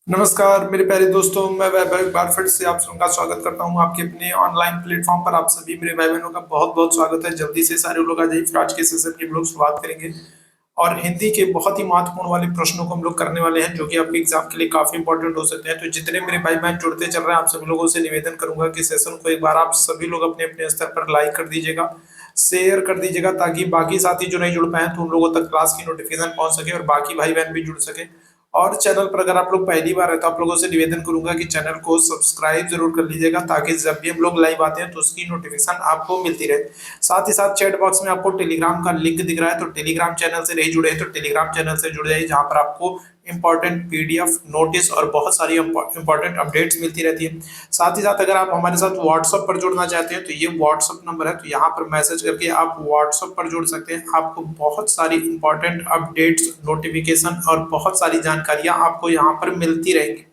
नमस्कार मेरे प्यारे दोस्तों, मैं वैभव एक बार फिर से आप सबका स्वागत करता हूं आपके अपने ऑनलाइन प्लेटफॉर्म पर। आप सभी मेरे भाई बहनों का बहुत बहुत स्वागत है। जल्दी से सारे लोग आ जाइए, फिर आज के सेशन की हम लोग शुरुआत करेंगे और हिंदी के बहुत ही महत्वपूर्ण वाले प्रश्नों को हम लोग करने वाले हैं, जो कि आपके एग्जाम के लिए काफी इंपॉर्टेंट हो सकते हैं। तो जितने मेरे भाई बहन जुड़ते चल रहे हैं, आप सभी लोगों से निवेदन करूंगा कि सेशन को एक बार आप सभी लोग अपने अपने स्तर पर लाइक कर दीजिएगा, शेयर कर दीजिएगा, ताकि बाकी साथी जो नहीं जुड़ पाए तो उन लोगों तक क्लास की नोटिफिकेशन पहुंच सके और बाकी भाई बहन भी जुड़ सके। और चैनल पर अगर आप लोग पहली बार है तो आप लोगों से निवेदन करूंगा कि चैनल को सब्सक्राइब जरूर कर लीजिएगा, ताकि जब भी हम लोग लाइव आते हैं तो उसकी नोटिफिकेशन आपको मिलती रहे। साथ ही साथ चैट बॉक्स में आपको टेलीग्राम का लिंक दिख रहा है, तो टेलीग्राम चैनल से नहीं जुड़े हैं तो टेलीग्राम चैनल से जुड़ जाइए, जहां पर आपको इंपॉर्टेंट पीडीएफ नोटिस और बहुत सारी इंपॉर्टेंट अपडेट्स मिलती रहती है। साथ ही साथ अगर आप हमारे साथ व्हाट्सएप पर जुड़ना चाहते हैं तो ये व्हाट्सएप नंबर है, तो यहाँ पर मैसेज करके आप व्हाट्सएप पर जुड़ सकते हैं। आपको बहुत सारी इंपॉर्टेंट अपडेट्स, नोटिफिकेशन और बहुत सारी जानकारियां आपको यहाँ पर मिलती रहेंगी।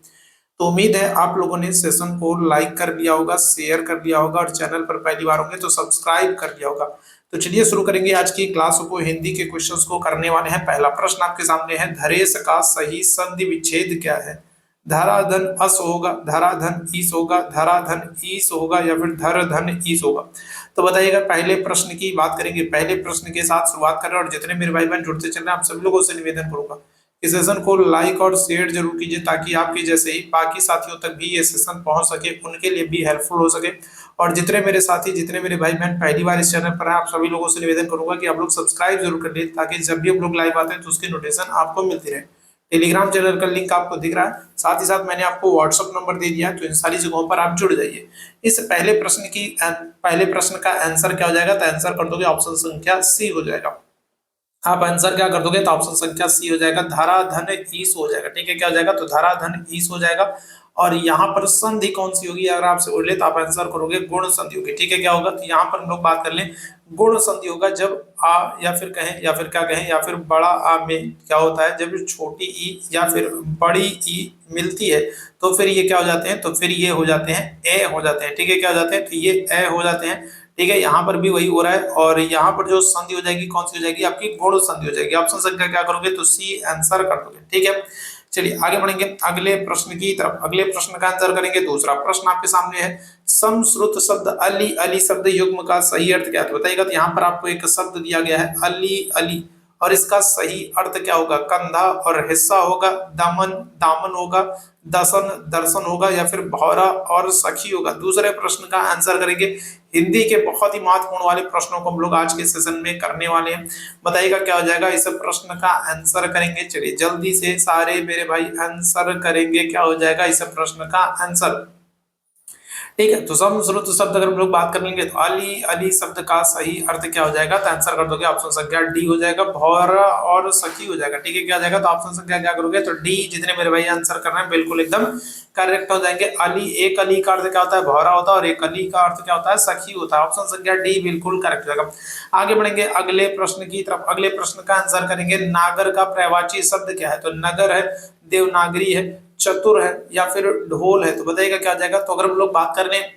तो उम्मीद है आप लोगों ने सेशन को लाइक कर लिया होगा, शेयर कर लिया होगा और चैनल पर पहली बार होंगे तो सब्सक्राइब कर लिया होगा। तो चलिए शुरू करेंगे आज की क्लास को। हिंदी के क्वेश्चंस को करने वाले हैं। पहला प्रश्न आपके सामने है, धरेश का सही संधि विच्छेद क्या है? धराधन अस होगा, धराधन ईस होगा, धराधन ईस होगा या फिर धर धन ईस होगा? तो बताइएगा। पहले प्रश्न की बात करेंगे, पहले प्रश्न के साथ शुरुआत कर रहे हैं और जितने मेरे भाई बहन जुड़ते चल रहे हैं आप सभी लोगों से निवेदन करूंगा इस सेशन को लाइक और शेयर जरूर कीजिए, ताकि आपके जैसे ही बाकी साथियों तक भी ये सेशन पहुंच सके, उनके लिए भी हेल्पफुल हो सके। और जितने मेरे साथी, जितने मेरे भाई बहन पहली बार इस चैनल पर हैं, आप सभी लोगों से निवेदन करूंगा कि आप लोग सब्सक्राइब जरूर कर लीजिए, ताकि जब भी हम लोग लाइव आते हैं तो उसकी नोटिफिकेशन आपको मिलती रहे। टेलीग्राम चैनल का लिंक आपको दिख रहा है, साथ ही साथ मैंने आपको व्हाट्सएप नंबर दे दिया है, तो इन सारी जगहों पर आप जुड़ जाइए। इस पहले प्रश्न का आंसर क्या हो जाएगा? तो आंसर कर दोगे ऑप्शन संख्या सी हो जाएगा। आप आंसर क्या कर दोगे? तो ऑप्शन संख्या सी हो जाएगा, धरा धन ईस हो जाएगा। ठीक है, क्या हो जाएगा? तो धरा धन ईस हो जाएगा। और यहाँ पर संधि कौन सी होगी? अगर आपसे बोले तो आप आंसर करोगे गुण संधि होगी। ठीक है, क्या होगा? तो यहाँ पर हम लोग बात कर लें, गुण संधि होगा जब आ या फिर कहें या फिर क्या कहें या फिर बड़ा आ में क्या होता है, जब छोटी ई या फिर बड़ी ई मिलती है तो फिर ये क्या हो जाते हैं? तो फिर ये हो जाते हैं ए हो जाते हैं। ठीक है, क्या हो जाते हैं? तो ये ए हो जाते हैं। ठीक है, यहाँ पर भी वही हो रहा है और यहाँ पर जो संधि हो जाएगी कौन सी हो जाएगी? आपकी गुण संधि हो जाएगी। ऑप्शन संख्या क्या करोगे? तो सी आंसर कर दोगे। ठीक है, चलिए आगे बढ़ेंगे अगले प्रश्न की तरफ। अगले प्रश्न का आंसर करेंगे। दूसरा प्रश्न आपके सामने है, समश्रुत शब्द अली अली शब्द युग्म का सही अर्थ क्या है? तो बताइएगा। तो यहाँ पर आपको एक शब्द दिया गया है अली अली, और इसका सही अर्थ क्या होगा? कंधा और हिस्सा होगा, दमन दामन होगा, दसन दर्शन होगा या फिर भौरा और सखी होगा? दूसरे प्रश्न का आंसर करेंगे। हिंदी के बहुत ही महत्वपूर्ण वाले प्रश्नों को हम लोग आज के सेशन में करने वाले हैं। बताइएगा क्या हो जाएगा? इस प्रश्न का आंसर करेंगे। चलिए जल्दी से सारे मेरे भाई आंसर करेंगे। क्या हो जाएगा इस प्रश्न का आंसर? ठीक है, तो समश्रुत शब्द अगर हम लोग बात कर लेंगे तो अली अली शब्द का सही अर्थ क्या हो जाएगा? तो आंसर कर दोगे ऑप्शन संख्या डी हो जाएगा, भौरा और सखी हो जाएगा। ठीक है, क्या हो जाएगा? तो ऑप्शन संख्या क्या करोगे? तो डी। जितने मेरे भाई आंसर कर रहे हैं बिल्कुल एकदम करेक्ट हो जाएंगे। अली, एक अली का अर्थ क्या होता है? भौरा होता है, और एक अली का अर्थ क्या होता है? सखी होता है। ऑप्शन संख्या डी बिल्कुल करेक्ट हो जाएगा। आगे बढ़ेंगे अगले प्रश्न की तरफ। अगले प्रश्न का आंसर करेंगे। नागर का पर्यायवाची शब्द क्या है? तो नगर है, देवनागरी है, चतुर है या फिर ढोल है? तो बताइएगा क्या हो जाएगा? तो अगर हम लोग बात कर लें,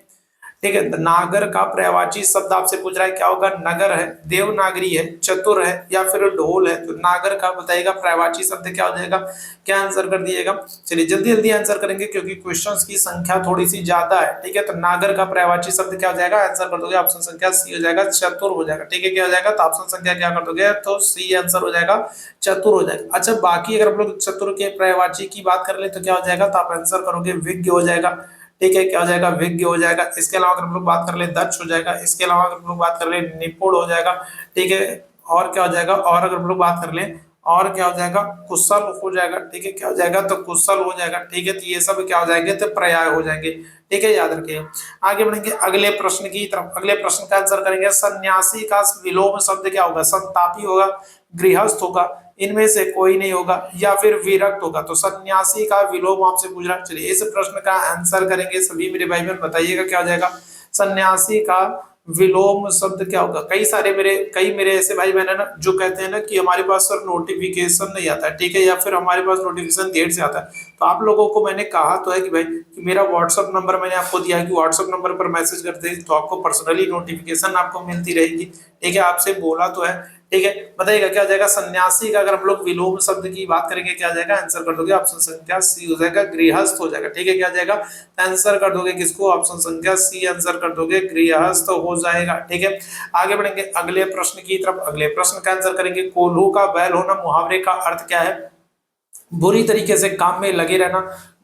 ठीक है, तो नागर का पर्यायवाची शब्द आपसे पूछ रहा है, क्या होगा? नगर है, देवनागरी है, चतुर है या फिर ढोल है? तो नागर का बताइएगा पर्यायवाची शब्द क्या हो जाएगा? क्या आंसर कर दिएगा? चलिए जल्दी जल्दी आंसर करेंगे, क्योंकि क्वेश्चंस की संख्या थोड़ी सी ज्यादा है। ठीक है, तो नागर का पर्यायवाची शब्द क्या हो जाएगा? आंसर कर दोगे ऑप्शन संख्या सी हो जाएगा, चतुर हो जाएगा। ठीक है, क्या हो जाएगा? तो ऑप्शन संख्या क्या कर दोगे? तो सी आंसर हो जाएगा, चतुर हो जाएगा। अच्छा, बाकी अगर हम लोग चतुर के पर्यायवाची की बात कर ले तो क्या हो जाएगा? तो आप आंसर करोगे विज्ञ हो जाएगा। ठीक है, क्या हो जाएगा? विज्ञ हो जाएगा। इसके अलावा अगर हम लोग बात कर ले दक्ष हो जाएगा। इसके अलावा अगर हम लोग बात कर ले निपुण हो जाएगा। ठीक है, और क्या हो जाएगा? और अगर हम लोग बात कर ले और क्या हो जाएगा? कुशल हो जाएगा। ठीक है, क्या हो जाएगा? तो कुशल हो जाएगा। ठीक है, तो ये सब क्या हो जाएंगे? तो पर्याय हो जाएंगे। ठीक है, याद रखिए। आगे बढ़ेंगे अगले प्रश्न की तरफ। अगले प्रश्न का आंसर करेंगे। सन्यासी का विलोम शब्द क्या होगा? संतापी होगा, गृहस्थ होगा, इनमें से कोई नहीं होगा या फिर विरक्त होगा? तो सन्यासी का विलोम आपसे पूछ रहा है। चलिए इस प्रश्न का आंसर करेंगे सभी मेरे भाई बहन, बताइएगा क्या हो जाएगा? सन्यासी का विलोम शब्द क्या होगा? कई मेरे ऐसे भाई बहन है ना जो कहते हैं ना कि हमारे पास सर नोटिफिकेशन नहीं आता है। ठीक है, या फिर हमारे पास नोटिफिकेशन देर से आता है। तो आप लोगों को मैंने कहा तो है कि भाई कि मेरा व्हाट्सअप नंबर मैंने आपको दिया है कि व्हाट्सअप नंबर पर मैसेज करते हैं तो आपको पर्सनली नोटिफिकेशन आपको मिलती रहेगी। ठीक है, आपसे बोला तो है। ठीक है, बताइएगा क्या हो जाएगा। सन्यासी का अगर हम लोग विलोम शब्द की बात करेंगे क्या आ जाएगा, आंसर कर दोगे ऑप्शन संख्या सी हो जाएगा, गृहस्थ हो जाएगा। ठीक है, क्या आ जाएगा, आंसर कर दोगे किसको, ऑप्शन संख्या सी आंसर कर दोगे, गृहस्थ हो जाएगा। ठीक है, आगे बढ़ेंगे अगले प्रश्न की तरफ। अगले प्रश्न का आंसर करेंगे, कोल्हू का बैल होना मुहावरे का अर्थ क्या है। बुरी तरीके से काम में लगे रहना,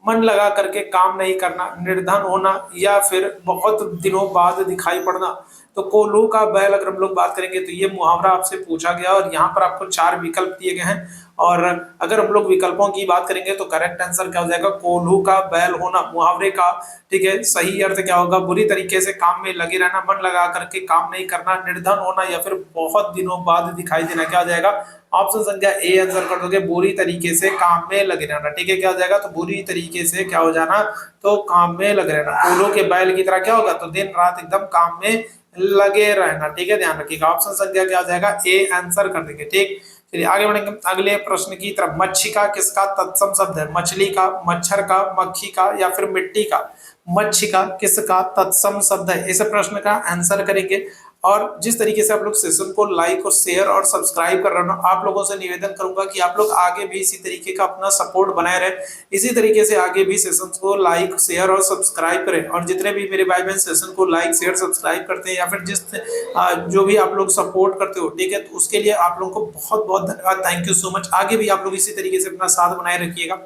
मन लगा करके काम नहीं करना, निर्धन होना, या फिर बहुत दिनों बाद दिखाई पड़ना। तो कोल्हू का बैल अगर हम लोग बात करेंगे तो ये मुहावरा आपसे पूछा गया और यहाँ पर आपको 4 विकल्प दिए गए हैं। और अगर हम लोग विकल्पों की बात करेंगे तो करेक्ट आंसर क्या हो जाएगा, कोल्हू का बैल होना मुहावरे का, ठीक है, सही अर्थ क्या होगा, बुरी तरीके से काम में लगे रहना, मन लगा करके काम नहीं करना, निर्धन होना, या फिर बहुत दिनों बाद दिखाई देना। क्या हो जाएगा, ऑप्शन संख्या ए आंसर कर दोगे, बुरी तरीके से काम में लगे रहना। ठीक है, क्या हो जाएगा, तो बुरी तरीके से क्या हो जाना, तो काम में लगे रहना। कोल्हू के बैल की तरह क्या होगा, तो दिन रात एकदम काम में लगे रहना। ठीक है, ध्यान रखिएगा, ऑप्शन संख्या क्या हो जाएगा, ए आंसर कर देंगे। ठीक, चलिए आगे बढ़ेंगे अगले प्रश्न की तरफ। मच्छी का किसका तत्सम शब्द है, मछली का, मच्छर का, मक्खी का, या फिर मिट्टी का। मच्छी का किसका तत्सम शब्द है, इस प्रश्न का आंसर करेंगे। और जिस तरीके से आप लोग सेशन को लाइक और शेयर और सब्सक्राइब कर रहे हो, आप लोगों से निवेदन करूंगा कि आप लोग आगे भी इसी तरीके का अपना सपोर्ट बनाए रहे, इसी तरीके से आगे भी सेशन को लाइक शेयर और सब्सक्राइब करें। और जितने भी मेरे भाई बहन सेशन को लाइक शेयर सब्सक्राइब करते हैं या फिर जिस जो भी आप लोग सपोर्ट करते हो, ठीक है, तो उसके लिए आप लोगों को बहुत बहुत धन्यवाद, थैंक यू सो मच। आगे भी आप लोग इसी तरीके से अपना साथ बनाए रखिएगा।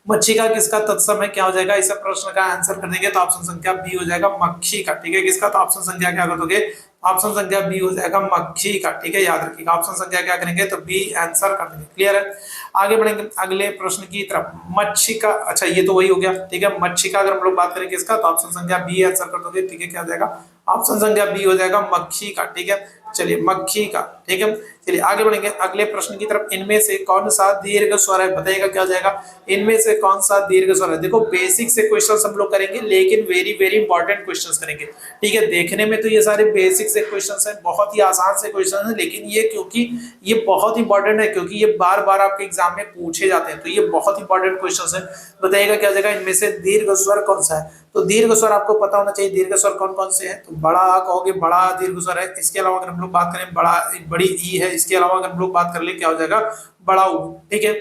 मच्छी का किसका तत्सम है, क्या हो जाएगा, इस प्रश्न का आंसर कर देंगे तो ऑप्शन संख्या बी हो जाएगा, मक्खी का। ठीक है, किसका, तो ऑप्शन संख्या क्या कर दोगे, ऑप्शन संख्या बी हो जाएगा, मक्खी का। ठीक है, याद रखिएगा, ऑप्शन संख्या क्या करेंगे, तो बी आंसर कर देंगे। क्लियर है, आगे बढ़ेंगे अगले प्रश्न की तरफ। मच्छी का, अच्छा ये तो वही हो गया। ठीक है, मच्छी का अगर हम लोग बात करेंगे इसका, तो ऑप्शन संख्या बी आंसर कर दोगे। ठीक है, क्या हो जाएगा, ऑप्शन संख्या बी हो जाएगा, मक्खी का। ठीक है, चलिए मक्खी का। ठीक है, चलिए आगे बढ़ेंगे अगले प्रश्न की तरफ। इनमें से कौन सा दीर्घ स्वर है, बताइएगा क्या हो जाएगा, इनमें से कौन सा दीर्घ स्वर है। देखो बेसिक से क्वेश्चन हम लोग करेंगे, लेकिन वेरी वेरी इंपॉर्टेंट क्वेश्चंस करेंगे। ठीक है, देखने में तो ये सारे बेसिक से क्वेश्चंस हैं, बहुत ही आसान से क्वेश्चन है, लेकिन ये क्योंकि ये बहुत इंपॉर्टेंट है, क्योंकि ये बार बार आपके एग्जाम में पूछे जाते हैं, तो ये बहुत इंपॉर्टेंट क्वेश्चन है। बताइएगा क्या हो जाएगा, इनमें से दीर्घ स्वर कौन सा है। तो दीर्घ स्वर आपको पता होना चाहिए, दीर्घ स्वर कौन कौन से हैं। तो बड़ा आ कहोगे, बड़ा दीर्घ स्वर है। इसके अलावा अगर हम लोग बात करें, बड़ा बड़ी ई है। इसके अलावा अगर हम लोग बात कर ले, क्या हो जाएगा, बड़ा ऊ। ठीक है,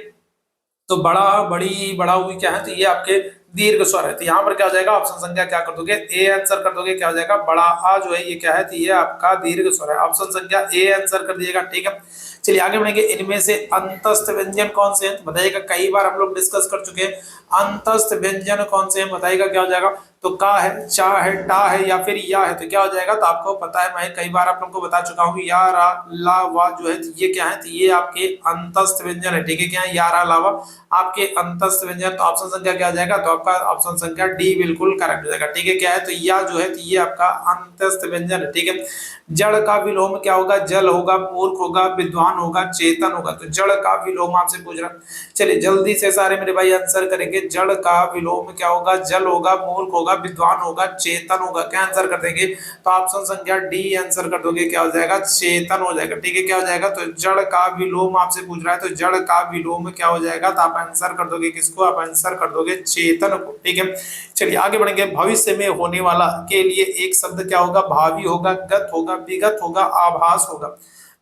तो बड़ा बड़ी बड़ा ऊ क्या है, तो ये आपके दीर्घ स्वर है। तो यहाँ पर क्या हो जाएगा, ऑप्शन संख्या क्या कर दोगे, ए आंसर कर दोगे। क्या हो जाएगा, बड़ा आ जो है ये क्या है, तो ये आपका दीर्घ स्वर है। ऑप्शन संख्या ए आंसर कर दीजिएगा। ठीक है, चलिए आगे बढ़ेंगे। इनमें से अंतस्थ व्यंजन कौन से हैं, तो बताइएगा, कई बार हम लोग डिस्कस कर चुके हैं। अंतस्थ व्यंजन कौन से हैं, बताइएगा क्या हो जाएगा, तो का है, चा है, टा है, या फिर या है। तो क्या हो जाएगा, तो आपको पता है, मैं कई बार आप लोगों को बता चुका हूँ, या रा ला वा जो है, तो ये क्या है, तो ये आपके अंतस्थ व्यंजन है। ठीक है, क्या है, या रा ला वा आपके अंतस्थ व्यंजन। तो ऑप्शन संख्या क्या हो जाएगा, तो आपका ऑप्शन संख्या डी बिल्कुल करेक्ट हो जाएगा। ठीक है, क्या है, तो या जो है, तो ये आपका अंतस्थ व्यंजन है। ठीक है, जड़ का विलोम क्या होगा, जल होगा, मूर्ख होगा, विद्वान होगा, चेतन होगा। तो जड़ का विलोम आपसे पूछ रहा। चलिए जल्दी से सारे मेरे भाई आंसर करेंगे। जड़ का विलोम क्या होगा, जल होगा, मूर्ख होगा, विद्वान होगा, चेतन होगा। क्या आंसर कर देंगे, तो ऑप्शन संख्या डी आंसर कर दोगे। क्या हो जाएगा, चेतन हो जाएगा। ठीक है, क्या हो जाएगा, तो जड़ का विलोम आपसे पूछ रहा है, तो जड़ का विलोम क्या हो जाएगा, तो आप आंसर कर दोगे किसको, आप आंसर कर दोगे चेतन को। ठीक है, चलिए आगे बढ़ेंगे। भविष्य में होने वाला के लिए एक शब्द क्या होगा, भावी होगा, गत होगा, विगत होगा, आभास होगा।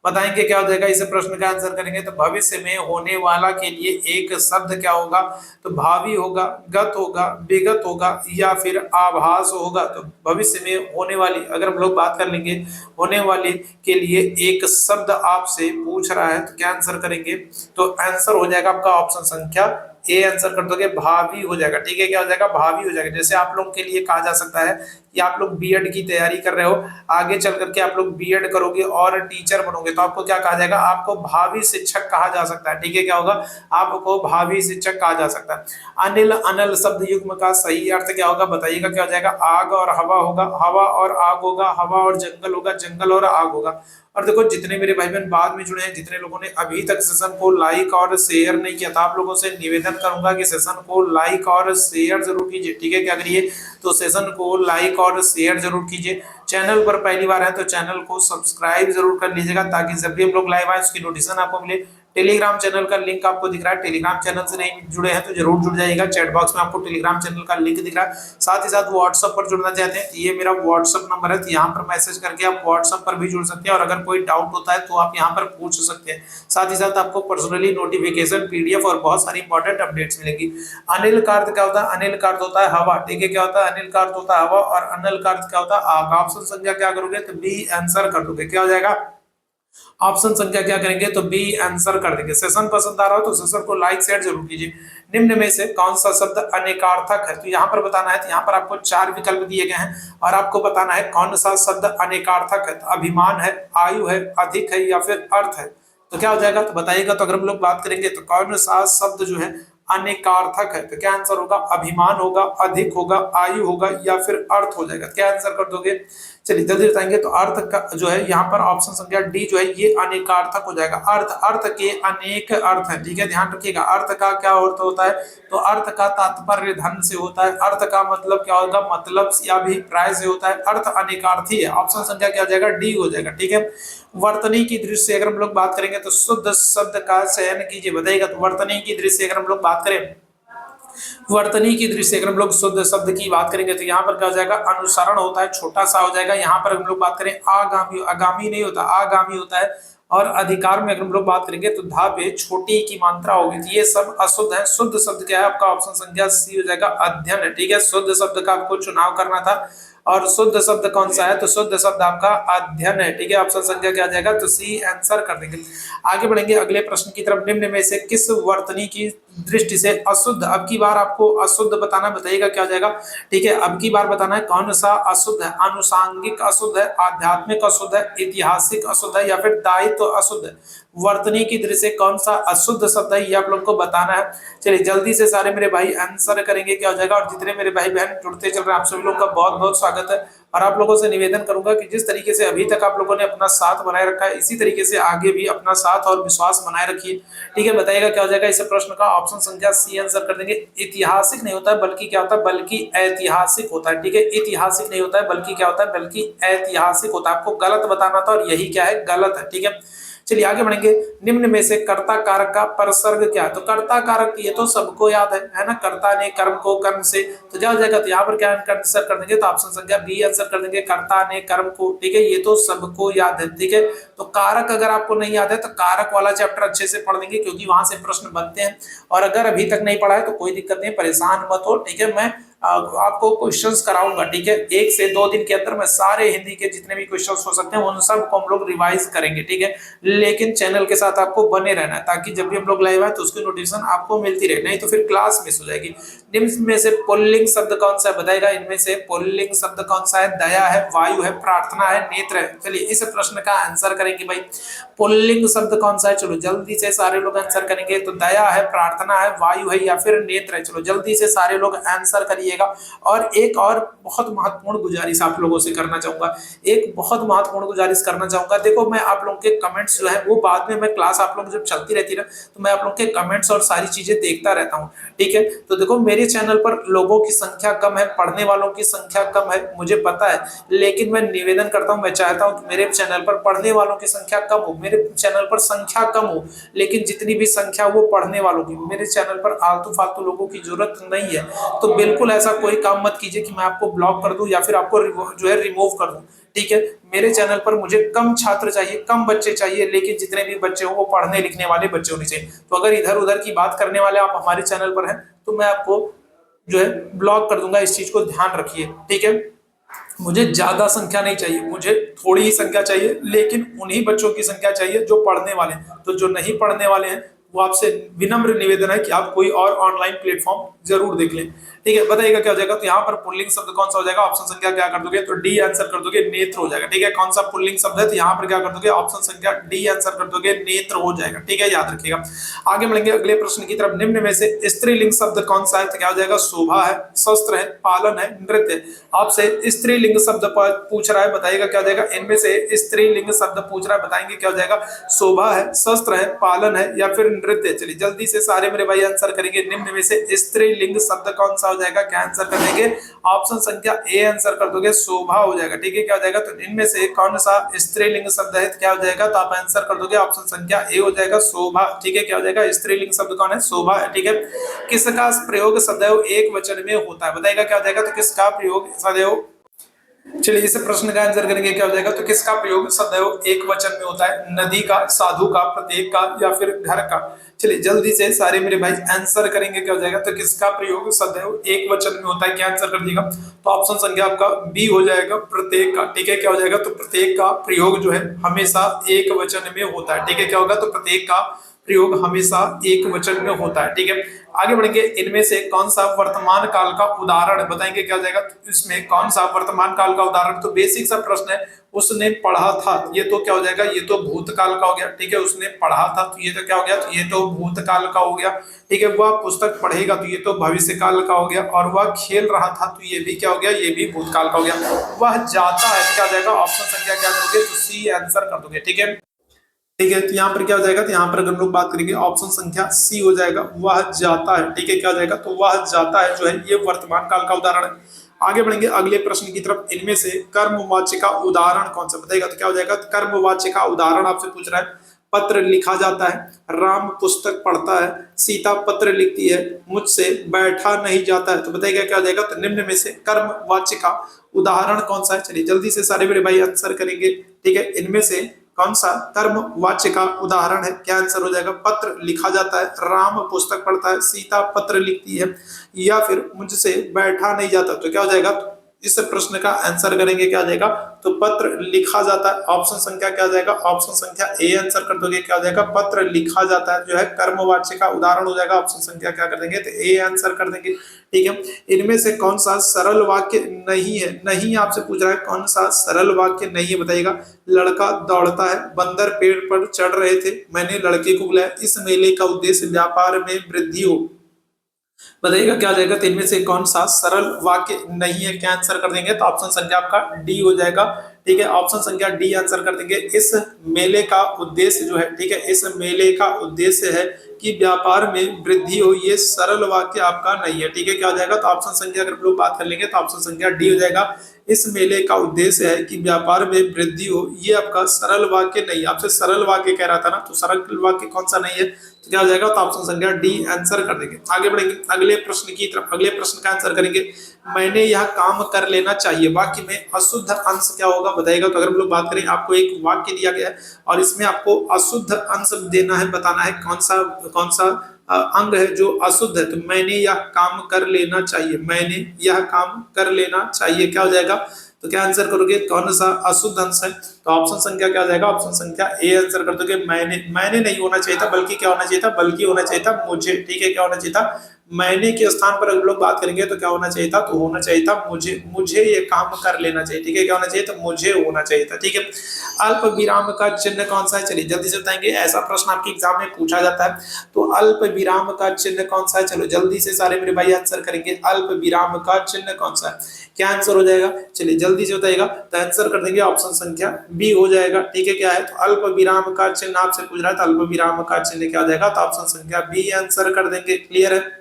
बताएंगे क्या हो जाएगा, इस प्रश्न का आंसर करेंगे। तो भविष्य में होने वाला के लिए एक शब्द क्या होगा, तो भावी होगा, गत होगा, विगत होगा, या फिर आभास होगा। तो भविष्य में होने वाली अगर हम लोग बात कर लेंगे, होने वाले के लिए एक शब्द आपसे पूछ रहा है, तो क्या आंसर करेंगे, तो आंसर हो जाएगा आपका ऑप्शन संख्या ए आंसर कर दोगे, भावी हो जाएगा। ठीक है, क्या हो जाएगा, भावी हो जाएगा। जैसे आप लोगों के लिए कहा जा सकता है कि आप लोग बीएड की तैयारी कर रहे हो, आगे चल करके आप लोग बीएड करोगे और टीचर बनोगे, तो आपको क्या कहा जाएगा, आपको भावी शिक्षक कहा जा सकता है। ठीक है, क्या होगा, आपको भावी शिक्षक कहा जा सकता है। अनिल अनल शब्द युग्म का सही अर्थ क्या होगा, बताइएगा क्या हो जाएगा, आग और हवा होगा, हवा और आग होगा, हवा और जंगल होगा, जंगल और आग होगा। और देखो जितने मेरे भाई बहन बाद में जुड़े हैं, जितने लोगों ने अभी तक सेशन को लाइक और शेयर नहीं किया था, आप लोगों से निवेदन करूंगा कि सेशन को लाइक और शेयर जरूर कीजिए। ठीक है, क्या करिए, तो सेशन को लाइक और शेयर जरूर कीजिए। चैनल पर पहली बार है तो चैनल को सब्सक्राइब जरूर कर लीजिएगा, ताकि जब भी हम लोग लाइव आए उसकी नोटिफिकेशन आपको मिले। टेलीग्राम चैनल का लिंक आपको दिख रहा है, टेलीग्राम चैनल से नहीं जुड़े हैं तो जरूर जुड़ जाइएगा। चैट बॉक्स में आपको टेलीग्राम चैनल का लिंक दिख रहा है। साथ ही साथ व्हाट्सएप पर जुड़ना चाहते हैं तो ये मेरा व्हाट्सएप नंबर है, तो यहाँ पर मैसेज करके आप व्हाट्सएप पर भी जुड़ सकते हैं और अगर कोई डाउट होता है तो आप यहाँ पर पूछ सकते हैं। साथ ही साथ आपको पर्सनली नोटिफिकेशन, पीडीएफ और बहुत सारी इंपॉर्टेंट अपडेट्स मिलेगी। अनिल का अर्थ क्या होता है? अनिल का अर्थ होता है हवा। ठीक है, क्या होता है? अनिल का अर्थ होता है हवा और अनिल का अर्थ क्या होता है? आग। ऑप्शन संख्या क्या करोगे तो बी आंसर कर दोगे। क्या हो जाएगा? ऑप्शन संख्या क्या करेंगे तो बी आंसर कर देंगे। सेशन पसंद आ रहा हो तो सेशन को लाइक शेयर जरूर कीजिए। निम्न में से कौन सा शब्द अनेकार्थक है? तो यहाँ पर बताना है, तो यहाँ पर आपको 4 विकल्प दिए गए हैं और आपको बताना है कौन सा शब्द अनेकार्थक है। तो अभिमान है, आयु है, अधिक है या फिर अर्थ है। तो क्या हो जाएगा तो बताइएगा। तो अगर हम लोग बात करेंगे तो कौन सा शब्द जो है अनेकार्थक है, तो क्या आंसर होगा? अभिमान होगा, अधिक होगा, आयु होगा या फिर अर्थ हो जाएगा। क्या आंसर कर दोगे? चलिए जल्दी बताएंगे। तो अर्थ का जो है यहाँ पर ऑप्शन संख्या डी जो है ये अनेकार्थक हो जाएगा। अर्थ के अनेक अर्थ है। ठीक है, ध्यान रखिएगा। अर्थ का क्या अर्थ होता है? तो अर्थ का तात्पर्य धन से होता है। अर्थ का मतलब क्या होगा? मतलब या भी प्राय से होता है। अर्थ अनेकार्थी है। ऑप्शन संख्या क्या हो जाएगा? डी हो जाएगा। ठीक है, वर्तनी की दृष्टि से अगर हम लोग बात करेंगे तो शुद्ध शब्द का चयन कीजिए। बताइएगा। तो वर्तनी की दृष्टि से अगर हम लोग बात करें, वर्तनी की दृष्टि से अगर हम लोग शुद्ध शब्द की बात करेंगे तो यहाँ पर क्या हो जाएगा? अनुसरण होता है, छोटा सा हो जाएगा। यहाँ पर हम लोग बात करें आगामी, आगामी नहीं होता, आगामी होता है। और अधिकार में अगर हम लोग बात करेंगे तो धा पे छोटी की मात्रा होगी। तो ये सब अशुद्ध है। शुद्ध शब्द क्या है? आपका ऑप्शन संख्या सी हो जाएगा, अध्ययन है। ठीक है, शुद्ध शब्द का आपको चुनाव करना था और शुद्ध शब्द कौन सा है? तो शुद्ध शब्द आपका अध्ययन है। ठीक है, ऑप्शन संख्या क्या आ जाएगा? तो सी आंसर कर देंगे। आगे बढ़ेंगे अगले प्रश्न की तरफ। निम्न में से किस वर्तनी की दृष्टि से अशुद्ध, अब की बार आपको अशुद्ध बताना, बताइएगा क्या हो जाएगा। ठीक है, अब की बार बताना है कौन सा अशुद्ध है। अनुसांगिक अशुद्ध है, आध्यात्मिक अशुद्ध है, ऐतिहासिक अशुद्ध है या फिर दायित्व अशुद्ध है। वर्तनी की दृष्टि से कौन सा अशुद्ध शब्द है ये आप लोग को बताना है। चलिए जल्दी से सारे मेरे भाई आंसर करेंगे क्या हो जाएगा। और जितने मेरे भाई बहन जुड़ते चल रहे हैं आप सभी लोगों का बहुत बहुत स्वागत है। और आप लोगों से निवेदन करूंगा कि जिस तरीके से अभी तक आप लोगों ने अपना साथ बनाए रखा है इसी तरीके से आगे भी अपना साथ और विश्वास बनाए रखिए। ठीक है, बताइएगा क्या हो जाएगा इस प्रश्न का। ऑप्शन संख्या सी आंसर कर देंगे। ऐतिहासिक नहीं होता है बल्कि क्या होता है? बल्कि ऐतिहासिक होता है। ठीक है, ऐतिहासिक नहीं होता है बल्कि क्या होता है? बल्कि ऐतिहासिक होता है। आपको गलत बताना था और यही क्या है? गलत है। ठीक है, चलिए आगे बढ़ेंगे। निम्न में से कर्ता कारक का परसर्ग क्या है? तो कर्ता कारक ये तो सबको याद है ना। कर्ता ने कर्म को कर्म से, तो क्या हो जाएगा? तो यहाँ पर क्या आंसर कर देंगे? तो ऑप्शन संख्या बी आंसर कर देंगे, कर्ता ने कर्म को। ठीक है, ये तो सबको याद है। ठीक है, तो कारक अगर आपको नहीं याद है तो कारक वाला चैप्टर अच्छे से पढ़ लेंगे क्योंकि वहां से प्रश्न बनते हैं। और अगर अभी तक नहीं पढ़ा है तो कोई दिक्कत नहीं, परेशान मत हो। ठीक है, मैं आपको क्वेश्चंस कराऊंगा। ठीक है, 1 से 2 दिन के अंदर मैं सारे हिंदी के जितने भी क्वेश्चंस हो सकते हैं उन सब को हम लोग रिवाइज करेंगे। ठीक है, लेकिन चैनल के साथ आपको बने रहना है ताकि जब भी हम लोग लाइव आए तो उसकी नोटिफिकेशन आपको मिलती रहे, नहीं तो फिर क्लास मिस हो जाएगी। निम्न में से पुल्लिंग शब्द कौन सा है? बताएगा। इनमें से पुल्लिंग शब्द कौन सा है? दया है, वायु है, प्रार्थना है, नेत्र है। चलिए इस प्रश्न का आंसर करेंगे भाई। पुल्लिंग शब्द कौन सा है? चलो जल्दी से सारे लोग आंसर करेंगे। तो दया है, प्रार्थना है, वायु है या फिर नेत्र है। चलो जल्दी से सारे लोग आंसर करिएगा। और एक और बहुत महत्वपूर्ण गुजारिश आप लोगों से करना चाहूंगा, एक बहुत महत्वपूर्ण गुजारिश करना चाहूंगा। देखो मैं आप लोगों के कमेंट्स जो है वो बाद में, मैं क्लास आप लोग जब चलती रहती है तो मैं आप लोगों के कमेंट्स और सारी चीजें देखता रहता हूँ। ठीक है, तो देखो मेरे चैनल पर लोगों की संख्या कम है, पढ़ने वालों की संख्या कम है, मुझे पता है। लेकिन मैं निवेदन करता हूँ, मैं चाहता हूँ कि मेरे चैनल पर पढ़ने वालों की संख्या कम हो, मेरे चैनल पर संख्या कम हो, लेकिन जितनी भी संख्या वो पढ़ने वालों की। मेरे चैनल पर आलतू फालतू लोगों की जरूरत नहीं है। तो बिल्कुल ऐसा कोई काम मत कीजिए कि मैं आपको ब्लॉक कर दूं या फिर आपको जो है रिमूव कर दूं। ठीक है, मेरे चैनल पर मुझे कम छात्र चाहिए, कम बच्चे चाहिए, लेकिन जितने भी बच्चे हो वो पढ़ने लिखने वाले बच्चे होने चाहिए। तो अगर इधर उधर की बात करने वाले आप हमारे चैनल पर हैं तो मैं आपको जो है ब्लॉक कर दूंगा। इस चीज को ध्यान रखिए। ठीक है, मुझे ज्यादा संख्या नहीं चाहिए, मुझे थोड़ी ही संख्या चाहिए, लेकिन उन्हीं बच्चों की संख्या चाहिए जो पढ़ने वाले हैं। तो जो नहीं पढ़ने वाले हैं वो आपसे विनम्र निवेदन है कि आप कोई और ऑनलाइन प्लेटफॉर्म जरूर देख लें। ठीक है, बताइएगा क्या हो जाएगा। तो यहाँ पर पुल्लिंग शब्द कौन सा हो जाएगा? ऑप्शन संख्या क्या कर दोगे? तो डी आंसर कर दोगे, नेत्र हो जाएगा। ठीक है, कौन सा पुल्लिंग शब्द है? तो यहाँ पर क्या कर दोगे? ऑप्शन संख्या डी आंसर कर दोगे, नेत्र हो जाएगा। ठीक है, याद रखिएगा। आगे बढ़ेंगे अगले प्रश्न की तरफ। निम्न में से स्त्रीलिंग शब्द कौन सा है? तो क्या हो जाएगा? शोभा है, शस्त्र है, पालन है, नृत्य। आपसे स्त्रीलिंग शब्द पूछ रहा है, बताइएगा क्या हो जाएगा। इनमें से स्त्रीलिंग शब्द पूछ रहा है, बताएंगे क्या हो जाएगा। शोभा है, शस्त्र है, पालन है या फिर नृत्य। चलिए जल्दी से सारे मेरे भाई आंसर करेंगे। निम्न में से स्त्रीलिंग शब्द कौन सा हो जाएगा, क्या आंसर कर देंगे, ऑप्शन संख्या ए आंसर कर दोगे, शोभा हो जाएगा। ठीक है, क्या हो जाएगा, तो इनमें से कौन सा स्त्रीलिंग शब्द है, क्या हो जाएगा, तो आप आंसर कर दोगे ऑप्शन संख्या ए हो जाएगा, शोभा। ठीक है, क्या हो जाएगा, स्त्रीलिंग शब्द कौन है, शोभा है। ठीक है, किसका प्रयोग सदैव एक वचन में होता है, बताइएगा क्या हो जाएगा, तो किसका प्रयोग सदैव, चलिए इस प्रश्न का आंसर करेंगे, क्या हो जाएगा, तो किसका प्रयोग सदैव एक वचन में होता है, नदी का, साधु का, प्रत्येक का, या फिर घर का। चलिए जल्दी से सारे मेरे भाई आंसर करेंगे, क्या हो जाएगा, तो किसका प्रयोग सदैव एक वचन में होता है, क्या आंसर कर दिएगा, तो ऑप्शन संख्या आपका बी हो जाएगा, प्रत्येक का। ठीक है, क्या हो जाएगा, तो प्रत्येक का प्रयोग जो है हमेशा एक वचन में होता है। ठीक है, क्या होगा, तो प्रत्येक का प्रयोग हमेशा एक वचन में होता है। ठीक है, आगे बढ़ेंगे। इनमें से कौन सा वर्तमान काल का उदाहरण बताएंगे, क्या हो जाएगा, तो इसमें कौन सा वर्तमान काल का उदाहरण, तो बेसिक सा प्रश्न है, उसने पढ़ा था, ये तो क्या हो जाएगा, ये तो भूतकाल का हो गया। ठीक है, उसने पढ़ा था, तो ये तो क्या हो गया, तो ये तो भूतकाल का हो गया। ठीक है, वह पुस्तक पढ़ेगा, तो ये तो भविष्य काल का हो गया। और वह खेल रहा था, तो ये भी क्या हो गया, ये भी भूतकाल का हो गया। वह जाता है, क्या हो जाएगा, ऑप्शन संख्या क्या करोगे, तो सी आंसर कर दोगे। ठीक है, ठीक है, तो यहाँ पर क्या हो जाएगा, तो यहाँ पर अगर हम लोग बात करेंगे ऑप्शन संख्या सी हो जाएगा, वह जाता है। ठीक है, क्या हो जाएगा, तो वह जाता है जो है ये वर्तमान काल का उदाहरण है। आगे बढ़ेंगे अगले प्रश्न की तरफ। इनमें से कर्मवाच्य का उदाहरण कौन सा बताएगा, तो क्या हो जाएगा, तो कर्मवाच्य का उदाहरण आपसे पूछ रहा है। पत्र लिखा जाता है, राम पुस्तक पढ़ता है, सीता पत्र लिखती है, मुझसे बैठा नहीं जाता है, तो बताइएगा क्या हो जाएगा, तो निम्न में से कर्मवाच्य का उदाहरण कौन सा है। चलिए जल्दी से सारे मेरे भाई आंसर करेंगे। ठीक है, इनमें से कौन सा कर्मवाच्य का उदाहरण है, क्या आंसर हो जाएगा, पत्र लिखा जाता है, राम पुस्तक पढ़ता है, सीता पत्र लिखती है, या फिर मुझसे बैठा नहीं जाता, तो क्या हो जाएगा, इस प्रश्न का आंसर करेंगे, क्या आ जाएगा, तो पत्र लिखा जाता है, ऑप्शन संख्या क्या आ जाएगा, ऑप्शन संख्या ए आंसर कर दोगे, क्या आ जाएगा, पत्र लिखा जाता है जो है कर्मवाच्य का उदाहरण हो जाएगा। ऑप्शन संख्या क्या कर देंगे, तो ए आंसर कर देंगे। ठीक है, इनमें से कौन सा सरल वाक्य नहीं है, नहीं आपसे पूछ रहा है, कौन सा सरल वाक्य नहीं है बताइएगा। लड़का दौड़ता है, बंदर पेड़ पर चढ़ रहे थे, मैंने लड़के को बुलाया, इस मेले का उद्देश्य व्यापार में वृद्धि हो, बताइएगा क्या हो जाएगा, तो इनमें से कौन सा सरल वाक्य नहीं है, क्या आंसर कर देंगे, तो ऑप्शन संख्या आपका डी हो जाएगा। ठीक है, ऑप्शन संख्या डी आंसर कर देंगे। इस मेले का उद्देश्य जो है, ठीक है, इस मेले का उद्देश्य है कि व्यापार में वृद्धि हो, ये सरल वाक्य आपका नहीं है। ठीक है, क्या हो जाएगा, तो ऑप्शन संख्या अगर लोग बात कर लेंगे तो ऑप्शन संख्या डी हो जाएगा। इस मेले का उद्देश्य है कि व्यापार में वृद्धि हो, ये आपका सरल वाक्य नहीं, आपसे सरल वाक्य कह रहा था ना, तो सरल वाक्य कौन सा नहीं है, तो क्या हो जाएगा, तो ऑप्शन संख्या डी आंसर कर देंगे। आगे बढ़ेंगे अगले प्रश्न की तरफ। अगले प्रश्न का आंसर करेंगे, मैंने यह काम कर लेना चाहिए, वाक्य में अशुद्ध अंश क्या होगा बताएगा। तो अगर हम लोग बात करें, आपको एक वाक्य दिया गया है और इसमें आपको अशुद्ध अंश देना है, बताना है कौन सा अंग है जो अशुद्ध है। तो मैंने यह काम कर लेना चाहिए, मैंने यह काम कर लेना चाहिए, क्या हो जाएगा, तो क्या आंसर करोगे, कौन सा अशुद्ध अंश है, तो ऑप्शन संख्या क्या हो जाएगा, ऑप्शन संख्या ए आंसर कर दोगे। मैंने नहीं होना चाहिए था, बल्कि क्या होना चाहिए था, बल्कि होना चाहिए था मुझे। ठीक है, क्या होना चाहिए था, मैंने के स्थान पर अगर लोग बात करेंगे तो क्या होना चाहिए था, तो होना चाहिए था मुझे ये काम कर लेना चाहिए। ठीक है, क्या होना चाहिए, तो मुझे होना चाहिए था। ठीक है, अल्प विराम का चिन्ह कौन सा है, चलिए जल्दी से बताएंगे, ऐसा प्रश्न आपके एग्जाम में पूछा जाता है। तो अल्प विराम का चिन्ह कौन सा है, चलो जल्दी से सारे मेरे भाई आंसर करेंगे। अल्प विराम का चिन्ह कौन सा है, क्या आंसर हो जाएगा, चलिए जल्दी से बताइएगा, तो आंसर कर देंगे ऑप्शन संख्या बी हो जाएगा। ठीक है, क्या है, तो अल्प विराम का चिन्ह आपसे पूछ रहा है, तो अल्प विराम का चिन्ह क्या हो जाएगा, तो ऑप्शन संख्या बी आंसर कर देंगे। क्लियर है,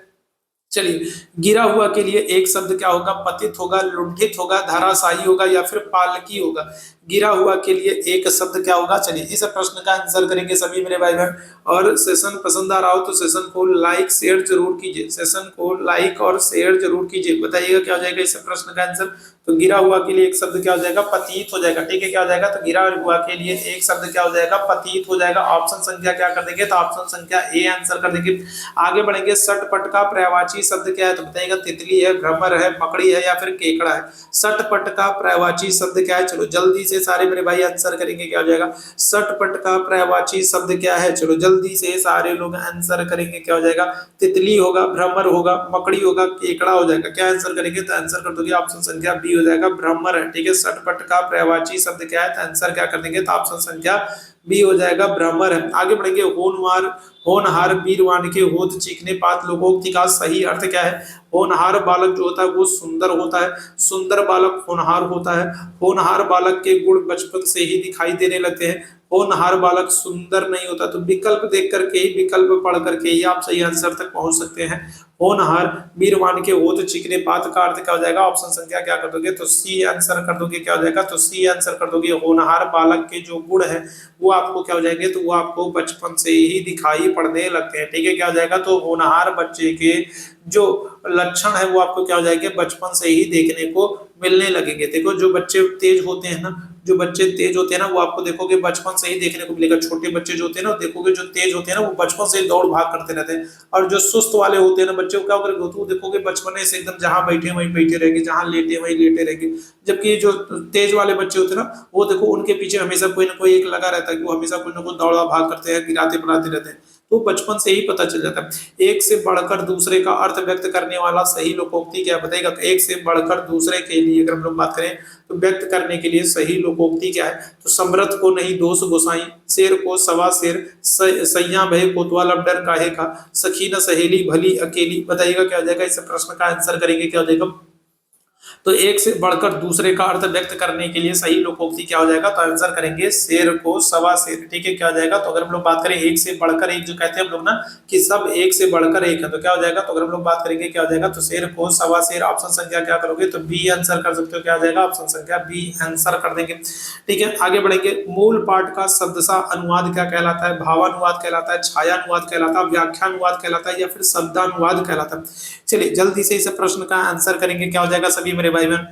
चलिए गिरा हुआ के लिए एक शब्द क्या होगा, पतित होगा, लुंठित होगा, धाराशायी होगा, या फिर पालकी होगा। गिरा हुआ के लिए एक शब्द क्या होगा, चलिए इस प्रश्न का आंसर करेंगे सभी मेरे भाई बहन। और सेशन पसंद आ रहा हो तो सेशन को लाइक शेयर जरूर कीजिए, सेशन को लाइक और शेयर जरूर कीजिए। बताइएगा क्या हो जाएगा इस प्रश्न का आंसर, तो गिरा हुआ के लिए एक शब्द क्या हो जाएगा, पतित हो जाएगा। ठीक है, क्या हो जाएगा, तो गिरा हुआ के लिए एक शब्द क्या हो जाएगा, पतित हो जाएगा। ऑप्शन संख्या क्या कर देंगे, तो ऑप्शन संख्या ए आंसर कर देंगे। आगे बढ़ेंगे, सटपट का पर्यायवाची शब्द क्या है, तो बताइएगा तितली है, भ्रमर है, मकड़ी है, या फिर केकड़ा है। सटपट का पर्यायवाची शब्द क्या है, चलो जल्दी से सारे मेरे भाई आंसर करेंगे, क्या हो जाएगा, सटपट का पर्यायवाची शब्द क्या है, चलो जल्दी से सारे लोग आंसर करेंगे, क्या हो जाएगा, तितली होगा, भ्रमर होगा, मकड़ी होगा, केकड़ा हो जाएगा। क्या आंसर करेंगे, तो आंसर कर दोगे ऑप्शन संख्या बी हो जाएगा, भ्रमर है। ठीक है, सटपट का पर्यायवाची शब्द क्या है, तो आंसर क्या कर देंगे, तो ऑप्शन संख्या बी हो जाएगा, भ्रमर है। आगे बढ़ेंगे, होनहार वीरवान के होत चीखने पात लोकोक्ति का सही अर्थ क्या है, होनहार बालक जो होता है वो सुंदर होता है, सुंदर बालक होनहार होता है, होनहार बालक के गुण बचपन से ही दिखाई देने लगते हैं, होनहार बालक सुंदर नहीं होता। तो विकल्प देख करके ही, विकल्प पढ़ करके ही आप सही आंसर तक पहुंच सकते हैं। होनहार वीरवान के होत चिकने पात का अर्थ क्या हो जाएगा, ऑप्शन संख्या क्या कर दोगे, तो सी आंसर कर दोगे। क्या हो जाएगा, तो सी आंसर कर दोगे। होनहार बालक के जो गुण है वो आपको क्या हो जाएंगे, तो वो आपको बचपन से ही दिखाई पड़ने लगते हैं। ठीक है, क्या हो जाएगा, तो होनहार बच्चे के जो लक्षण है वो आपको क्या हो जाएंगे, बचपन से ही देखने को मिलने लगेंगे। देखो जो बच्चे तेज होते हैं ना, जो बच्चे तेज होते हैं ना वो आपको देखोगे बचपन से ही देखने को मिलेगा। छोटे बच्चे जो होते हैं ना, देखोगे जो तेज होते हैं ना वो बचपन से ही दौड़ भाग करते रहते हैं। और जो सुस्त वाले होते हैं ना बच्चे, क्या करेंगे, तो देखोगे बचपन से एकदम जहां बैठे वहीं बैठे रहेंगे, जहां लेटे वहीं लेटे रहेंगे। जबकि जो तेज वाले बच्चे होते हैं ना, वो देखो उनके पीछे हमेशा कोई ना कोई एक लगा रहता है कि वो हमेशा कोई ना कोई दौड़ा भाग करते हैं, गिराते बनाते रहते हैं। तो बचपन से ही पता चल जाता है। एक से बढ़कर दूसरे का अर्थ व्यक्त करने वाला सही लोकोक्ति क्या बताएगा, तो एक से बढ़कर दूसरे के लिए अगर हम लोग बात करें तो व्यक्त करने के लिए सही लोकोक्ति क्या है, तो समर्थ को नहीं दोष गोसाई, शेर को सवा शेर, सैया भय कोतवाल अब डर काहे का, सखी न सहेली भली अकेली। बताइएगा क्या हो जाएगा, इस प्रश्न का आंसर करेंगे क्या हो जाएगा, तो एक से बढ़कर दूसरे का अर्थ व्यक्त करने के लिए सही लोकोक्ति क्या हो जाएगा, तो आंसर करेंगे शेर को सवा शेर। ठीक है, क्या हो जाएगा, तो अगर हम लोग बात करें एक से बढ़कर एक, जो कहते हैं हम लोग ना कि सब एक से बढ़कर एक है, तो क्या हो जाएगा, तो अगर हम लोग बात करेंगे क्या हो जाएगा, तो शेर को सवा शेर। ऑप्शन संख्या क्या करोगे, तो बी आंसर कर सकते हो। क्या हो जाएगा, ऑप्शन संख्या बी आंसर कर देंगे। ठीक है, आगे बढ़ेंगे। मूल पाठ का शब्दशः अनुवाद क्या कहलाता है, भावानुवाद कहलाता है, छायानुवाद कहलाता है, व्याख्यानुवाद कहलाता है, या फिर शब्दानुवाद कहलाता है। चलिए जल्दी से इस प्रश्न का आंसर करेंगे। क्या हो जाएगा सभी मेरे भाई बहन,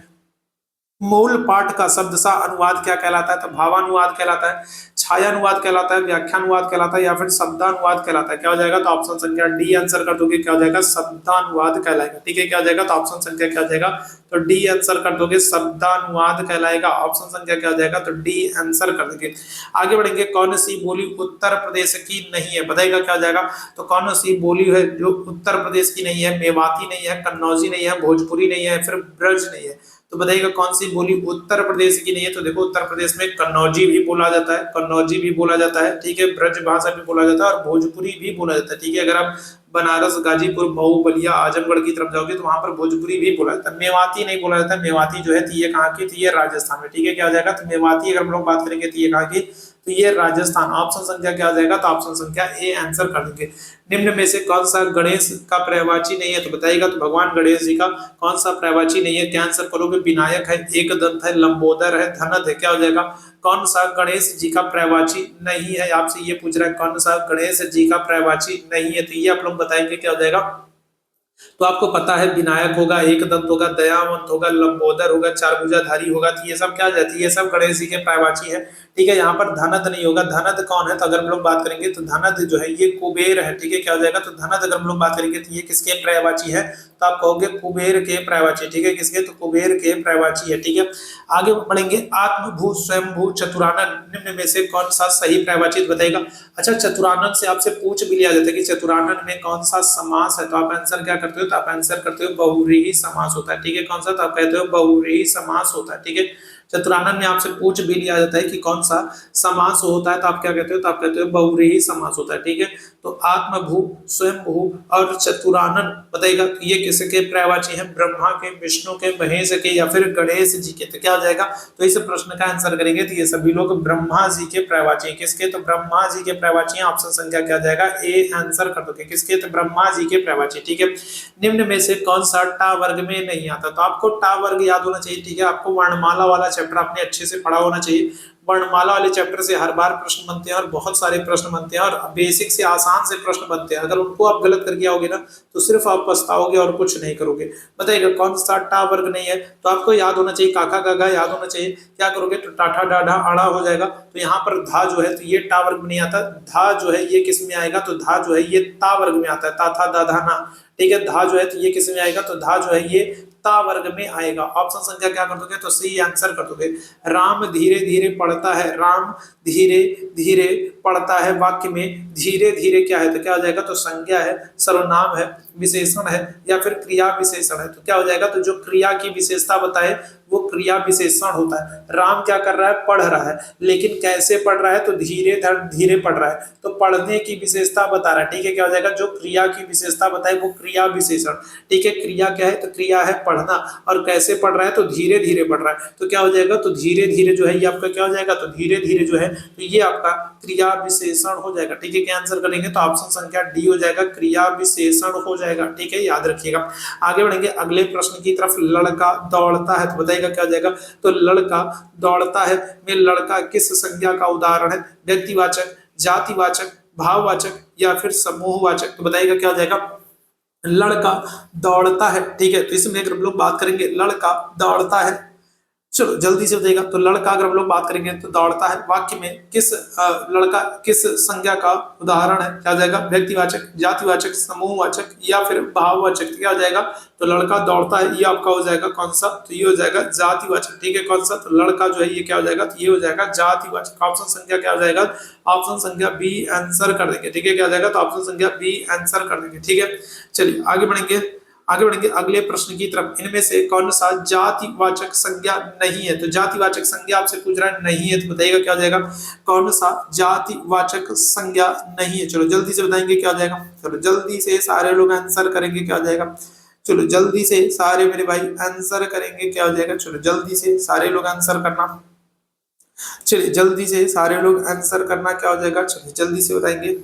मूल पाठ का शब्दशः अनुवाद क्या कहलाता है, तो भावानुवाद कहलाता है, छायानुवाद कहलाता है, व्याख्यानुवाद कहलाता है, या फिर शब्दानुवाद कहलाता है। क्या हो जाएगा, तो ऑप्शन संख्या डी आंसर कर दोगे। क्या हो जाएगा, शब्दानुवाद कहलाएगा। ठीक है, क्या हो जाएगा, तो ऑप्शन संख्या क्या हो जाएगा, तो डी आंसर कर दोगे, शब्दानुवाद कहलाएगा। ऑप्शन संख्या क्या हो जाएगा, तो डी आंसर कर देंगे। आगे बढ़ेंगे। कौन सी बोली उत्तर प्रदेश की नहीं है, बताइएगा क्या हो जाएगा, तो कौन सी बोली है जो उत्तर प्रदेश की नहीं है, मेवाती नहीं है, कन्नौजी नहीं है, भोजपुरी नहीं है, फिर ब्रज नहीं है। तो बताइएगा कौन सी बोली उत्तर प्रदेश की नहीं है, तो देखो उत्तर प्रदेश में कन्नौजी भी बोला जाता है, कन्नौजी भी बोला जाता है, ठीक है, ब्रज भाषा भी बोला जाता है, और भोजपुरी भी बोला जाता है। ठीक है, अगर आप बनारस, गाजीपुर, मऊ, बलिया, आजमगढ़ की तरफ जाओगे तो वहां पर भोजपुरी भी बोला जाता है। मेवाती नहीं बोला जाता है। मेवाती जो है तो ये कहाँ की, तो ये राजस्थान में। ठीक है, क्या हो जाएगा, तो मेवाती अगर हम लोग बात करेंगे तो ये कहाँ की, तो ये राजस्थान। ऑप्शन संख्या क्या हो जाएगा, तो ऑप्शन संख्या ए आंसर कर देंगे। निम्न में से कौन सा गणेश का पर्यायवाची नहीं है, तो बताइएगा, तो भगवान गणेश जी का कौन सा पर्यायवाची नहीं है। क्या आंसर करोगे, विनायक है, एकदंत है, लंबोदर है, धनत है। क्या हो जाएगा, कौन सा गणेश जी का पर्यायवाची नहीं है, आपसे ये पूछ रहा है कौन सा गणेश जी का पर्यायवाची नहीं है, तो ये आप लोग बताएंगे क्या हो जाएगा। तो आपको पता है विनायक होगा, एकदंत होगा, दयावंत होगा, लंबोदर होगा, चारभुजाधारी होगा, तो ये सब क्या जाती है, ये सब गणेश जी के पर्यायवाची है। ठीक है, यहाँ पर धनत नहीं होगा। धनत कौन है, तो अगर हम लोग बात करेंगे तो धनत जो है ये कुबेर है। ठीक है, क्या हो जाएगा, तो धनत अगर हम लोग बात करेंगे तो ये किसके पर्यायवाची है, तो आप कहोगे कुबेर के पर्यायवाची। ठीक है, किसके, तो कुबेर के पर्यायवाची है। ठीक है, आगे बढ़ेंगे। आत्मभू, स्वयंभू, चतुरानन, निम्न में से कौन सा सही पर्यायवाची बताएगा। अच्छा, चतुरानन से आपसे पूछ भी लिया जाता है कि चतुरानन में कौन सा समास है, तो आप आंसर क्या करते हो, तो आप आंसर करते हो बहुव्रीहि समास होता है। ठीक है, कौन सा, तो आप कहते हो बहुव्रीहि समास होता है। ठीक है, चतुरानन में आपसे पूछ भी लिया जाता है कि कौन सा समास होता है, तो आप क्या कहते हो, तो आप कहते हो बहुव्रीहि समास होता है। ठीक है, तो आत्मभू, स्वयंभू और चतुरानन बताइएगा ये किसके पर्यायवाची हैं, ब्रह्मा के, विष्णु के, महेश के, या फिर गणेश जी के। तो क्या हो जाएगा, तो इस प्रश्न का आंसर करेंगे तो ये सभी लोग ब्रह्मा जी के पर्यायवाची। किसके, तो ब्रह्मा जी के पर्यायवाची। ऑप्शन संख्या क्या जाएगा, ए आंसर कर दोगे। किसके, तो ब्रह्मा जी के पर्यायवाची। ठीक है, निम्न में से कौन सा टा वर्ग में नहीं आता, तो आपको टा वर्ग याद होना चाहिए। ठीक है, आपको वर्णमाला वाला चैप्टर आपने अच्छे से पढ़ा होना चाहिए। वर्णमाला वाले चैप्टर से हर बार प्रश्न बनते हैं और बहुत सारे प्रश्न बनते हैं, और बेसिक से आसान से प्रश्न बनते हैं। अगर उनको आप गलत करके आओगे ना तो सिर्फ आप पछताओगे और कुछ नहीं करोगे। बताइएगा कौन सा टा वर्ग नहीं है, तो आपको याद होना चाहिए, काका कागा याद होना चाहिए। क्या करोगे, तो टाठा डाढ़ा आड़ा हो जाएगा। तो यहाँ पर धा जो है तो ये टा वर्ग में नहीं आता। धा जो है ये किस में आएगा, तो धा जो है ये ता वर्ग में आता है। ता था दाधा ना। ठीक है, धा जो है तो ये किस में आएगा, तो धा जो है ये ता वर्ग में आएगा। ऑप्शन संख्या क्या कर दोगे, तो सही आंसर कर दोगे। राम धीरे धीरे पढ़ता है, राम धीरे धीरे पढ़ता है वाक्य में धीरे धीरे क्या है, तो क्या हो जाएगा, तो संज्ञा है, सर्वनाम है, विशेषण है, या फिर क्रिया विशेषण है। तो क्या हो जाएगा, तो जो क्रिया की विशेषता बताए वो क्रिया विशेषण होता है। राम क्या कर रहा है, पढ़ रहा है, लेकिन कैसे पढ़ रहा है, तो धीरे धीरे पढ़ रहा है, तो पढ़ने की विशेषता बता रहा है। ठीक है, क्या हो जाएगा, जो क्रिया की विशेषता बताए वो क्रिया विशेषण। ठीक है, क्रिया क्या है, तो क्रिया है पढ़ना, और कैसे पढ़ रहा है, तो धीरे धीरे पढ़ रहा है, तो क्या हो जाएगा, तो धीरे धीरे जो है ये आपका क्या हो जाएगा, तो धीरे धीरे जो है तो ये आपका क्रिया विशेषण हो जाएगा। ठीक है, क्या आंसर करेंगे, तो ऑप्शन संख्या डी हो जाएगा, क्रिया विशेषण हो जाएगा। ठीक है, याद रखिएगा। आगे बढ़ेंगे अगले प्रश्न की तरफ। लड़का दौड़ता है, तो बताइएगा क्या हो जाएगा, तो लड़का दौड़ता है में लड़का किस संज्ञा का उदाहरण है, व्यक्तिवाचक, जातिवाचक, भाववाचक या फिर समूहवाचक, तो बताइएगा क्या हो जाएगा, लड़का दौड़ता है। ठीक है, तो इसमें अगर हम लोग बात करेंगे लड़का दौड़ता है, चलो जल्दी से बताइएगा, तो लड़का अगर हम लोग बात करेंगे तो दौड़ता है वाक्य में किस लड़का किस संज्ञा का उदाहरण है, क्या हो जाएगा, व्यक्तिवाचक, जातिवाचक, समूहवाचक या फिर भाववाचक, क्या हो जाएगा, तो लड़का दौड़ता है ये आपका हो जाएगा कौन सा, तो ये हो जाएगा जातिवाचक। ठीक है, कौन सा, तो लड़का जो है ये क्या हो जाएगा, तो ये हो जाएगा जातिवाचक। ऑप्शन संख्या क्या हो जाएगा, ऑप्शन संख्या बी आंसर कर देंगे। ठीक है, क्या हो जाएगा, तो ऑप्शन संख्या बी आंसर कर देंगे। ठीक है, चलिए आगे बढ़ेंगे अगले प्रश्न की तरफ। इनमें से कौन सा जातिवाचक संज्ञा नहीं है, तो जातिवाचक संज्ञा आपसे पूछ रहा है नहीं है, तो बताइएगा क्या हो जाएगा, कौन सा जातिवाचक संज्ञा नहीं है। चलो जल्दी से बताएंगे क्या हो जाएगा, चलो जल्दी से सारे लोग आंसर करेंगे क्या हो जाएगा, चलो जल्दी से सारे मेरे भाई आंसर करेंगे क्या हो जाएगा, चलो जल्दी से सारे लोग आंसर करना, चलिए जल्दी से सारे लोग आंसर करना क्या हो जाएगा, चलिए जल्दी से बताएंगे।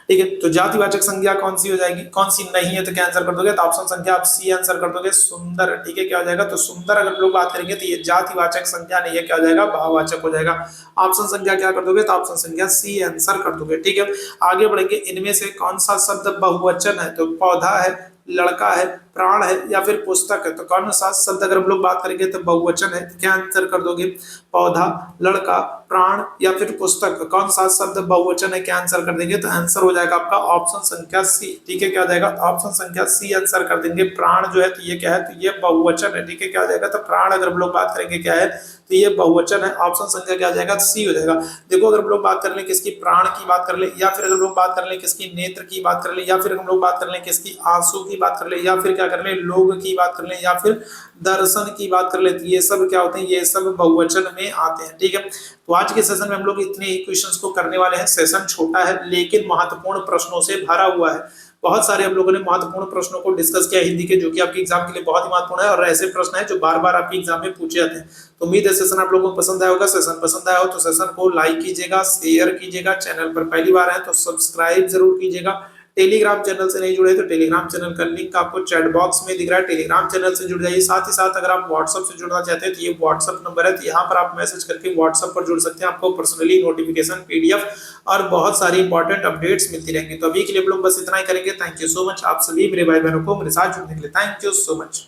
ठीक है, तो जातिवाचक संज्ञा कौन सी हो जाएगी, कौन सी नहीं है, तो क्या आंसर कर दोगे, तो ऑप्शन संख्या आप सी आंसर कर दोगे, सुंदर। ठीक है, क्या हो जाएगा, तो सुंदर अगर लोग बात करेंगे तो ये जातिवाचक संज्ञा नहीं है, क्या हो जाएगा, भाववाचक हो जाएगा। ऑप्शन संख्या क्या कर दोगे, तो ऑप्शन संख्या सी आंसर कर दोगे। ठीक है, आगे बढ़ेंगे। इनमें से कौन सा शब्द बहुवचन है, तो पौधा है, लड़का है, प्राण है या फिर पुस्तक है, तो कौन सा शब्द अगर हम लोग बात करेंगे तो बहुवचन है, तो क्या आंसर कर दोगे, पौधा, लड़का, प्राण या फिर पुस्तक, कौन सा शब्द बहुवचन है, क्या आंसर कर देंगे, तो आंसर हो जाएगा आपका ऑप्शन संख्या सी। ठीक है, क्या हो जाएगा, ऑप्शन संख्या सी आंसर कर देंगे। प्राण जो है तो ये क्या है, तो ये बहुवचन है। ठीक है, क्या हो जाएगा, तो प्राण अगर हम लोग बात करेंगे क्या है, तो ये बहुवचन है। ऑप्शन संख्या क्या हो जाएगा, सी हो जाएगा। देखो अगर हम लोग बात कर ले किसकी, प्राण की बात कर ले, या फिर अगर हम लोग बात कर ले किसकी, नेत्र की बात कर ले, या फिर हम लोग बात कर ले किसकी, आंसू की बात कर ले, या फिर क्या कर ले, लोग की बात कर ले, या फिर दर्शन की बात कर ले, तो ये सब क्या होते हैं, ये सब बहुवचन में आते हैं। ठीक है, तो आज के सेशन में हम लोग इतने ही क्वेश्चंस को करने वाले हैं। सेशन छोटा है लेकिन महत्वपूर्ण प्रश्नों से भरा हुआ है। बहुत सारे हम लोगों ने महत्वपूर्ण प्रश्नों को डिस्कस किया हिंदी के, जो कि आपके एग्जाम के लिए बहुत ही महत्वपूर्ण है, और ऐसे प्रश्न है जो बार बार आपके एग्जाम में पूछे जाते हैं। तो उम्मीद है सेशन आप लोगों को पसंद आया होगा। सेशन पसंद आया हो तो सेशन को लाइक कीजिएगा, शेयर कीजिएगा, चैनल पर पहली बार है तो सब्सक्राइब जरूर कीजिएगा। टेलीग्राम चैनल से नहीं जुड़े तो टेलीग्राम चैनल का लिंक आपको चैट बॉक्स में दिख रहा है, टेलीग्राम चैनल से जुड़ जाइए। साथ ही साथ अगर आप व्हाट्सएप से जुड़ना चाहते हैं तो ये व्हाट्सएप नंबर है, तो यहाँ पर आप मैसेज करके व्हाट्सएप पर जुड़ सकते हैं। आपको पर्सनली नोटिफिकेशन, पीडीएफ और बहुत सारी इंपॉर्टेंट अपडेट्स मिलती रहेंगी। तो अभी के लिए हम लोग बस इतना ही करेंगे। थैंक यू सो मच आप सभी मेरे भाई बहनों को मेरे साथ जुड़ने के लिए। Thank you so much.